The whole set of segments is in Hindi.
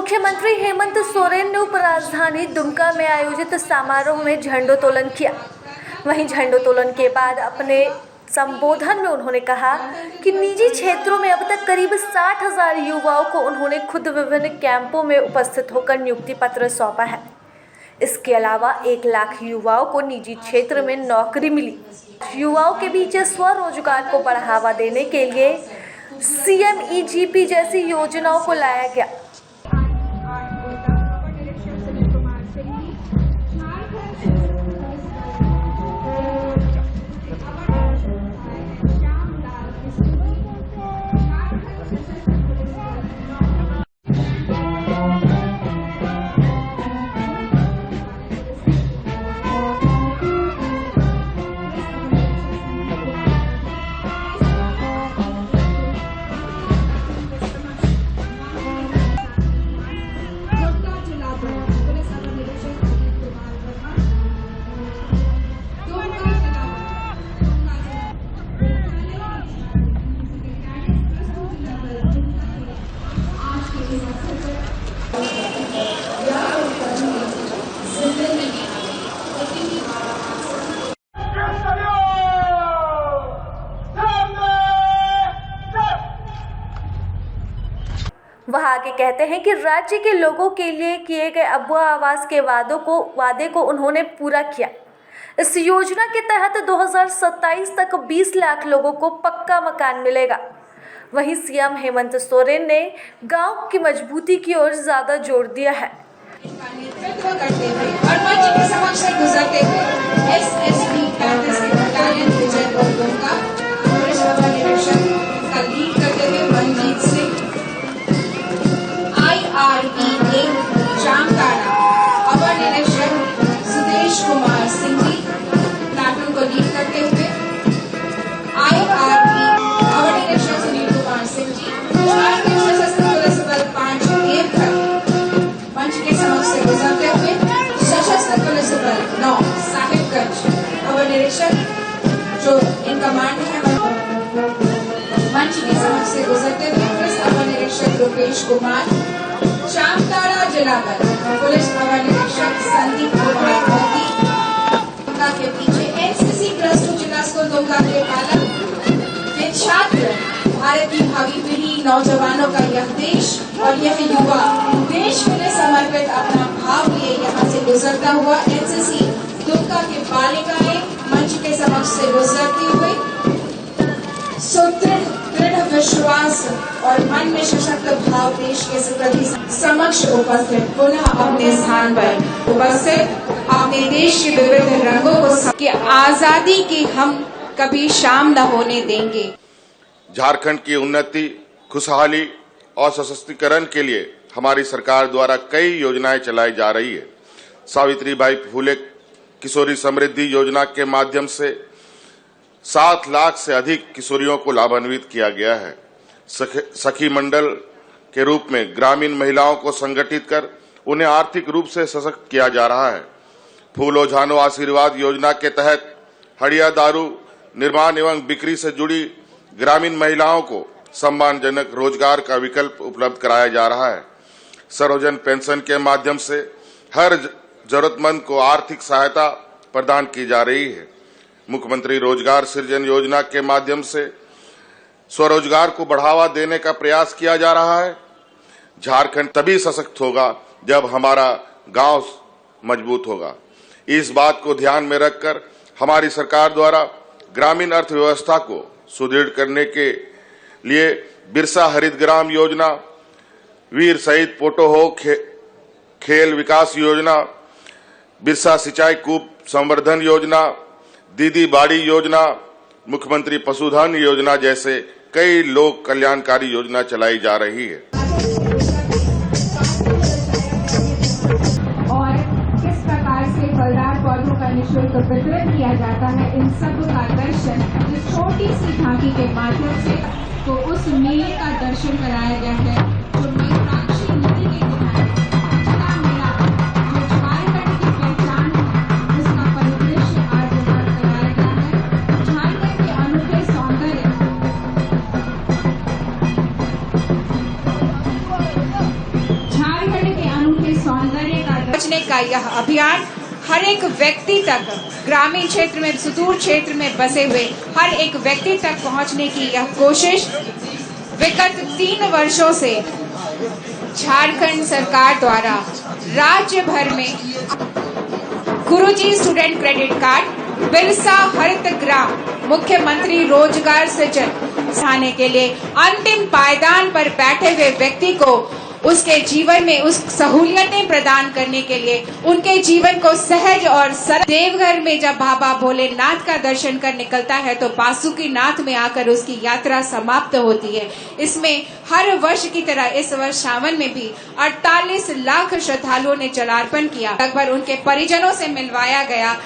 मुख्यमंत्री हेमंत सोरेन ने उपराजधानी दुमका में आयोजित समारोह में झंडोत्तोलन किया। वहीं झंडोत्तोलन के बाद अपने संबोधन में उन्होंने कहा कि निजी क्षेत्रों में अब तक करीब 60,000 युवाओं को उन्होंने खुद विभिन्न कैंपों में उपस्थित होकर नियुक्ति पत्र सौंपा है। इसके अलावा 1 लाख युवाओं को निजी क्षेत्र में नौकरी मिली। युवाओं के बीच स्वरोजगार को बढ़ावा देने के लिए CMEGP जैसी योजनाओं को लाया गया। वह आगे कहते हैं कि राज्य के लोगों के लिए किए गए अबुआ आवास के वादे को उन्होंने पूरा किया। इस योजना के तहत 2027 तक 20 लाख लोगों को पक्का मकान मिलेगा। वहीं CM हेमंत सोरेन ने गांव की मजबूती की ओर ज्यादा जोर दिया है। जामताड़ा अवर निरीक्षक सुदेश कुमार सिंह जी प्लाटून को लीड करते हुए IRP अवर निरीक्षक सुनील कुमार सिंह जी झारखंड सशस्त्र पुलिस बल 5 देवघर मंच के समक्ष से गुजरते हुए सशस्त्र पुलिस बल 9 साहिबगंज अवर निरीक्षक जो इन कमांड है मंच के समक्ष से गुजरते हुए पुलिस अवर निरीक्षक रुपेश कुमार जामताड़ा जिला बल पुलिस अवर निरीक्षक संदीप कुमार मोदी दुमका के पीछे NCC +2 जिला स्कूल दुमका के पालक ये छात्र भारत की भावी पीढ़ी नौजवानों का यह देश और यह युवा देश के लिए समर्पित अपना भाव लिए यहाँ से गुजरता हुआ NCC दुमका के बालिकाएं मंच के समक्ष से गुजरती हुई दृढ़ विश्वास और मन में सशक्त भाव देश के प्रति समक्ष उपस्थित पुनः अपने स्थान पर उपस्थित अपने देश के विविध रंगों को कि आजादी की हम कभी शाम न होने देंगे। झारखंड की उन्नति, खुशहाली और सशक्तिकरण के लिए हमारी सरकार द्वारा कई योजनाएं चलाई जा रही है। सावित्रीबाई फुले किशोरी समृद्धि योजना के माध्यम से 7 लाख से अधिक किशोरियों को लाभान्वित किया गया है। सखी मंडल के रूप में ग्रामीण महिलाओं को संगठित कर उन्हें आर्थिक रूप से सशक्त किया जा रहा है। फूलो झानो आशीर्वाद योजना के तहत हड़िया दारू निर्माण एवं बिक्री से जुड़ी ग्रामीण महिलाओं को सम्मानजनक रोजगार का विकल्प उपलब्ध कराया जा रहा है। सर्वजन पेंशन के माध्यम से हर जरूरतमंद को आर्थिक सहायता प्रदान की जा रही है। मुख्यमंत्री रोजगार सृजन योजना के माध्यम से स्वरोजगार को बढ़ावा देने का प्रयास किया जा रहा है। झारखंड तभी सशक्त होगा जब हमारा गांव मजबूत होगा। इस बात को ध्यान में रखकर हमारी सरकार द्वारा ग्रामीण अर्थव्यवस्था को सुदृढ़ करने के लिए बिरसा हरित ग्राम योजना, वीर शहीद पोटोहो खेल विकास योजना, बिरसा सिंचाई कूप संवर्धन योजना, दीदी बाड़ी योजना, मुख्यमंत्री पशुधन योजना जैसे कई लोक कल्याणकारी योजना चलाई जा रही है। और किस प्रकार से फलदार पौधों का निःशुल्क वितरण किया जाता है, इन सब का दर्शन इस छोटी सी झांकी के माध्यम से तो उस मेले का दर्शन कराया गया है जो मेघराक्षी नदी के किनारे जिला मेला जो झारखंड की पहचान है उसका परिदृश्य आज यहाँ कराया गया है। झारखंड के अनूठे सौंदर्य झारखंड का यह अभियान हर एक व्यक्ति तक, ग्रामीण क्षेत्र में, सुदूर क्षेत्र में बसे हुए हर एक व्यक्ति तक पहुंचने की यह कोशिश विगत 3 वर्षों से झारखंड सरकार द्वारा राज्य भर में गुरुजी स्टूडेंट क्रेडिट कार्ड, बिरसा हरित ग्राम, मुख्यमंत्री रोजगार सृजन बढ़ाने के लिए अंतिम पायदान पर बैठे हुए व्यक्ति को उसके जीवन में उस सहूलियतें प्रदान करने के लिए उनके जीवन को सहज और सरल। देवघर में जब बाबा भोलेनाथ का दर्शन कर निकलता है तो बासुकीनाथ में आकर उसकी यात्रा समाप्त होती है। इसमें हर वर्ष की तरह इस वर्ष सावन में भी 48 लाख श्रद्धालुओं ने जलार्पण किया। लगभग उनके परिजनों से मिलवाया गया।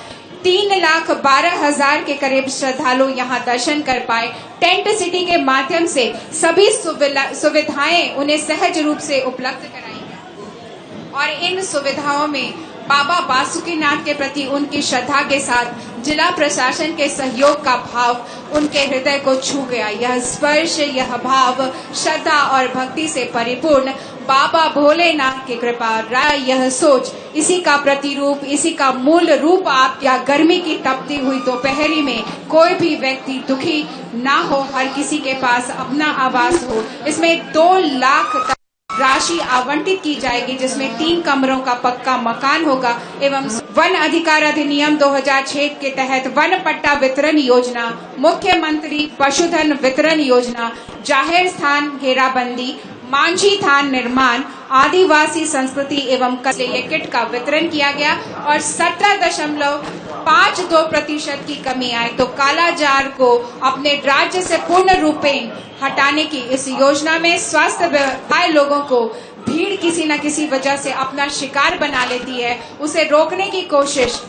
3,12,000 के करीब श्रद्धालु यहाँ दर्शन कर पाए। टेंट सिटी के माध्यम से सभी सुविधाएं उन्हें सहज रूप से उपलब्ध कराई गई और इन सुविधाओं में बाबा बासुकीनाथ के प्रति उनकी श्रद्धा के साथ जिला प्रशासन के सहयोग का भाव उनके हृदय को छू गया। यह स्पर्श, यह भाव श्रद्धा और भक्ति से परिपूर्ण बाबा भोलेनाथ की कृपा, यह सोच, इसी का प्रतिरूप, इसी का मूल रूप आप या गर्मी की तपती हुई दोपहरी में कोई भी व्यक्ति दुखी ना हो, हर किसी के पास अपना आवास हो। इसमें 2 लाख तक राशि आवंटित की जाएगी, जिसमें 3 कमरों का पक्का मकान होगा एवं वन अधिकार अधिनियम 2006 के तहत वन पट्टा वितरण योजना, मुख्यमंत्री पशुधन वितरण योजना, जाहिर स्थान घेराबंदी, मांझी थान निर्माण, आदिवासी संस्कृति एवं कला किट का वितरण किया गया और 17.52% की कमी आए तो कालाजार को अपने राज्य से पूर्ण रूपेण हटाने की इस योजना में स्वास्थ्य व्यवस्था लोगों को भीड़ किसी न किसी वजह से अपना शिकार बना लेती है, उसे रोकने की कोशिश,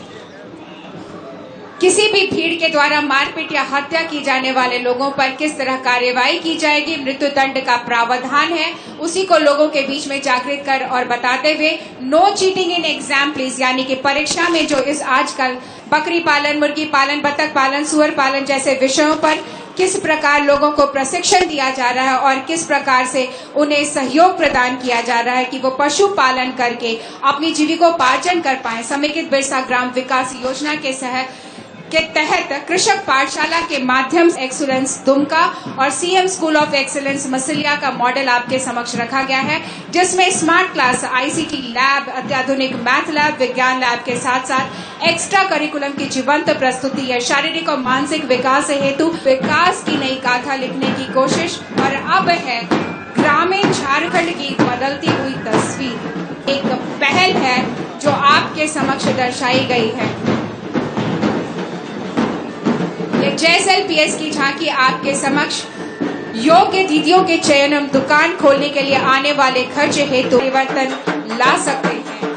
किसी भी भीड़ के द्वारा मारपीट या हत्या की जाने वाले लोगों पर किस तरह कार्यवाही की जाएगी, मृत्यु दंड का प्रावधान है, उसी को लोगों के बीच में जागृत कर और बताते हुए no cheating in exam please, यानी कि परीक्षा में जो इस आजकल बकरी पालन, मुर्गी पालन, बतख पालन, सुअर पालन जैसे विषयों पर किस प्रकार लोगों को प्रशिक्षण दिया जा रहा है और किस प्रकार से उन्हें सहयोग प्रदान किया जा रहा है कि वो पशु पालन करके अपनी जीविकोपार्जन कर पाए। समेकित बिरसा ग्राम विकास योजना के तहत कृषक पाठशाला के माध्यम से एक्सीलेंस दुमका और सीएम स्कूल ऑफ एक्सीलेंस मसिलिया का मॉडल आपके समक्ष रखा गया है, जिसमें स्मार्ट क्लास, आईसीटी लैब, अत्याधुनिक मैथ लैब, विज्ञान लैब के साथ साथ एक्स्ट्रा करिकुलम की जीवंत प्रस्तुति है। शारीरिक और मानसिक विकास हेतु विकास की नई गाथा लिखने की कोशिश और अब है ग्रामीण झारखंड की बदलती हुई तस्वीर। एक पहल है जो आपके समक्ष दर्शाई गई है। JSLPS की झांकी आपके समक्ष योग्य दीदियों के चयन एवं दुकान खोलने के लिए आने वाले खर्च हेतु परिवर्तन ला सकते हैं।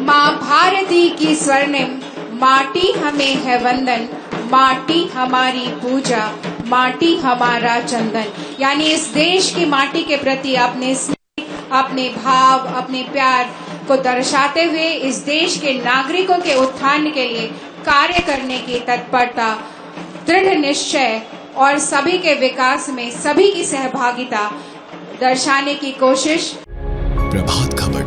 माँ भारती की स्वर्णिम माटी हमें है वंदन, माटी हमारी पूजा, माटी हमारा चंदन, यानी इस देश की माटी के प्रति अपने स्नेह, अपने भाव, अपने प्यार को दर्शाते हुए इस देश के नागरिकों के उत्थान के लिए कार्य करने की तत्परता, दृढ़ निश्चय और सभी के विकास में सभी की सहभागिता दर्शाने की कोशिश। प्रभात खबर